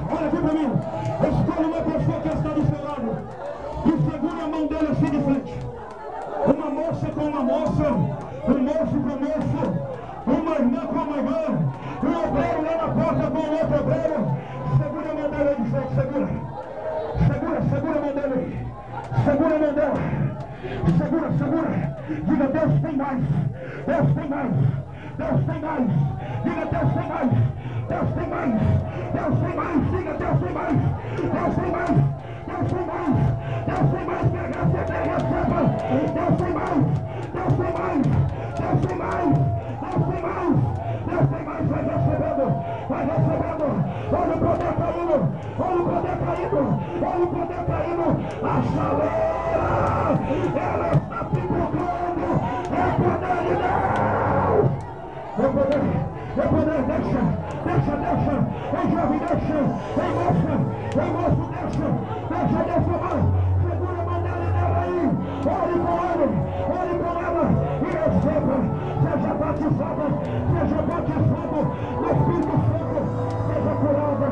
Olha aqui pra mim. Escolha uma pessoa que está do seu lado e segure a mão dele assim de frente. Uma moça com uma moça, um moço com um moço, uma irmã com uma irmã, um obreiro lá na porta com o outro obreiro. Segura a mão dele aí de frente, segura a mão dele aí. Segura a mão dela. Segura. Diga, Deus tem mais. Deus tem mais. Deus tem mais. Diga, Deus tem mais. Deus tem mais. Deus tem mais. Diga, Deus tem mais. Deus tem mais. Deus tem mais. Deus tem mais. Pega a CD e receba. Deus tem mais. Deus tem mais. Deus tem mais. Deus tem mais. Deus tem mais. Vai recebendo. Vai recebendo. Olha o poder caindo. Olha o poder caindo. Olha o poder caindo. A chaleira. Ela está pipocando. É poder de Deus. É poder, deixa. Em jovem, deixa. Em moço, deixa dessa mão. Segura a mão dela aí. Ore com ela e receba. Seja batizada no Espírito Santo. Seja curada.